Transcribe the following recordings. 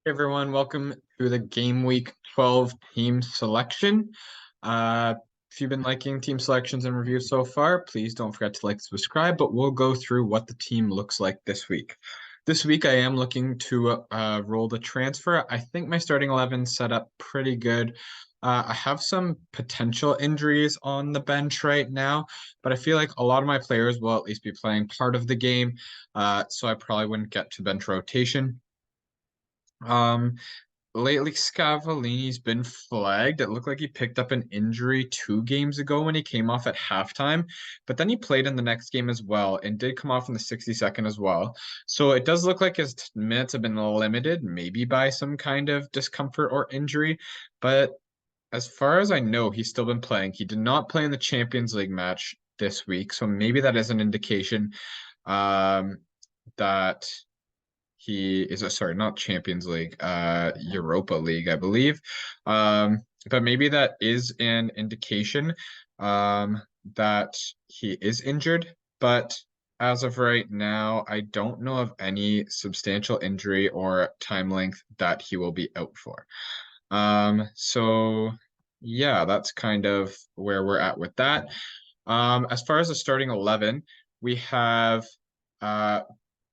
Hey everyone, welcome to the Game Week 12 team selection. Uh, if you've been liking team selections and reviews so far, please don't forget to like, subscribe, but we'll go through what the team looks like this week. This week, I am looking to roll the transfer. I think my starting 11 set up pretty good. I have some potential injuries on the bench right now, but I feel like a lot of my players will at least be playing part of the game, so I probably wouldn't get to bench rotation. Um, Lately, Scavallini's been flagged. It looked like he picked up an injury 2 games ago when he came off at halftime, but then he played in the next game as well and did come off in the 62nd as well. So it does look like his minutes have been limited, maybe by some kind of discomfort or injury. But as far as I know, he's still been playing. He did not play in the Champions League match this week, so maybe that is an indication um, that he is sorry, not Champions League, Europa League, I believe. But maybe that is an indication that he is injured. But as of right now, I don't know of any substantial injury or time length that he will be out for. So yeah, that's kind of where we're at with that. As far as the starting 11, we have uh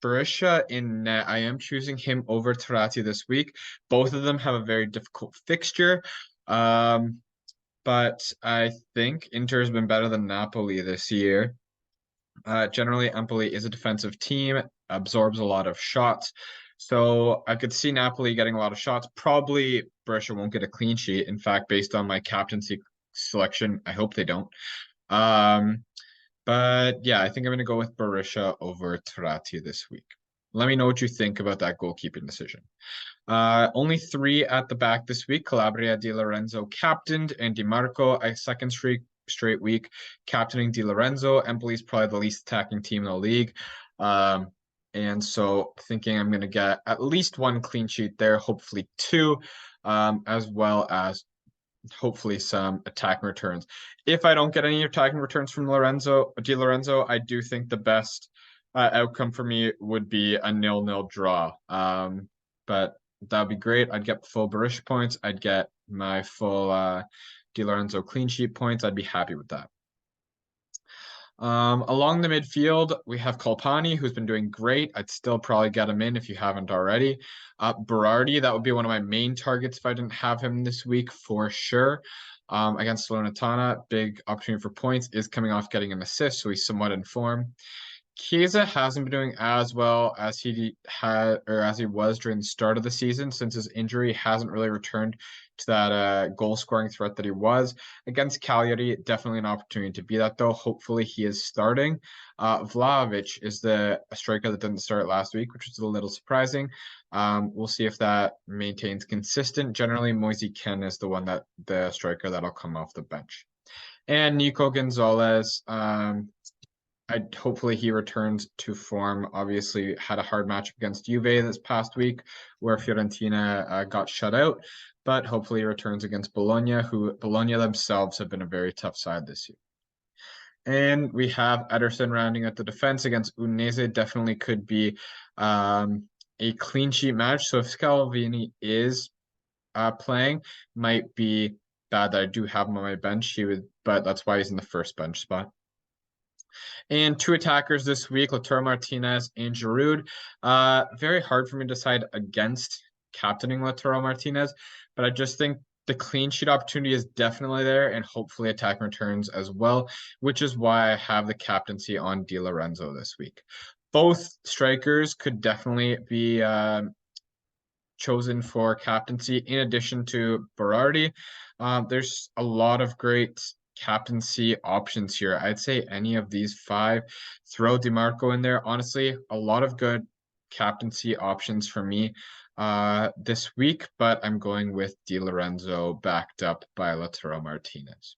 Berisha in net. I am choosing him over Tarati this week. Both of them have a very difficult fixture. Um, but I think Inter has been better than Napoli this year. Generally, Empoli is a defensive team, absorbs a lot of shots. So I could see Napoli getting a lot of shots. Probably Berisha won't get a clean sheet. In fact, based on my captaincy selection, I hope they don't. Um, but yeah, I think I'm going to go with Berisha over Turati this week. Let me know what you think about that goalkeeping decision. Only 3 at the back this week. Calabria, Di Lorenzo captained, and Di Marco a second straight week captaining Di Lorenzo. Empoli's probably the least attacking team in the league. Um, and so thinking I'm going to get at least 1 clean sheet there, hopefully 2, as well as hopefully some attacking returns. If I don't get any attacking returns from Di Lorenzo, I do think the best outcome for me would be a 0-0 draw. But that'd be great. I'd get full Barisha points. I'd get my full Di Lorenzo clean sheet points. I'd be happy with that. Along the midfield, we have Kolpani, who's been doing great. I'd still probably get him in if you haven't already. Berardi, that would be one of my main targets if I didn't have him this week for sure. Against Salernitana, big opportunity for points, is coming off getting an assist, so he's somewhat in form. Chiesa hasn't been doing as well as he had or as he was during the start of the season since his injury hasn't really returned to that goal scoring threat that he was against Cagliari. Definitely an opportunity to be that though. Hopefully he is starting. Vlahovic is the striker that didn't start last week, which was a little surprising. We'll see if that maintains consistent. Generally, Moise Ken is the striker that'll come off the bench. And Nico Gonzalez, hopefully he returns to form. Obviously, had a hard match against Juve this past week, where Fiorentina got shut out. But hopefully, he returns against Bologna, who Bologna themselves have been a very tough side this year. And we have Ederson rounding at the defense against Udinese. Definitely could be a clean sheet match. So if Scalvini is playing, might be bad that I do have him on my bench. But that's why he's in the first bench spot. And 2 attackers this week, Lautaro Martinez and Giroud. Very hard for me to decide against captaining Lautaro Martinez, but I just think the clean sheet opportunity is definitely there and hopefully attacking returns as well, which is why I have the captaincy on Di Lorenzo this week. Both strikers could definitely be chosen for captaincy in addition to Berardi. There's a lot of great captaincy options here. I'd say any of these 5, throw DeMarco in there. Honestly, a lot of good captaincy options for me this week, but I'm going with Di Lorenzo backed up by Lautaro Martinez.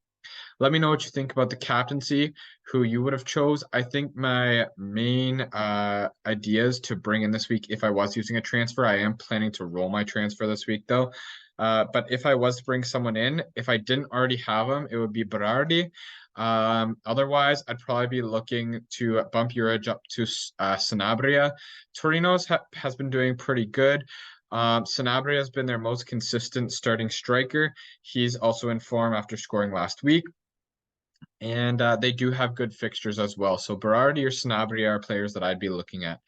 Let me know what you think about the captaincy, who you would have chose. I think my main ideas to bring in this week, if I was using a transfer, I am planning to roll my transfer this week though. But if I was to bring someone in, if I didn't already have him, it would be Berardi. Otherwise, I'd probably be looking to bump Urage up to Sanabria. Torino's has been doing pretty good. Sanabria has been their most consistent starting striker. He's also in form after scoring last week. And they do have good fixtures as well. So Berardi or Sanabria are players that I'd be looking at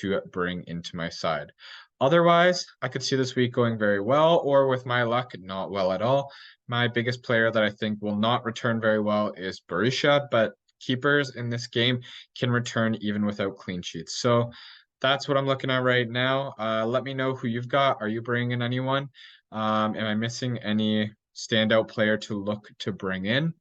to bring into my side. Otherwise, I could see this week going very well, or with my luck, not well at all. My biggest player that I think will not return very well is Berisha, but keepers in this game can return even without clean sheets. So that's what I'm looking at right now. Let me know who you've got. Are you bringing in anyone? Am I missing any standout player to look to bring in?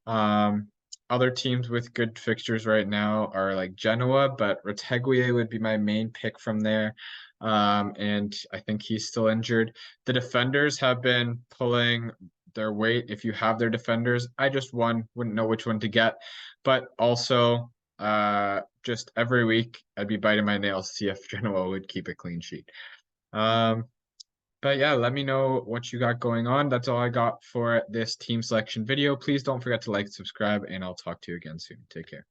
Um, Other teams with good fixtures right now are like Genoa, but Retegui would be my main pick from there. And I think he's still injured. The defenders have been pulling their weight. If you have their defenders, I just wouldn't know which one to get. But also, just every week I'd be biting my nails to see if Genoa would keep a clean sheet. Um, but yeah, let me know what you got going on. That's all I got for this team selection video. Please don't forget to like, subscribe, and I'll talk to you again soon. Take care.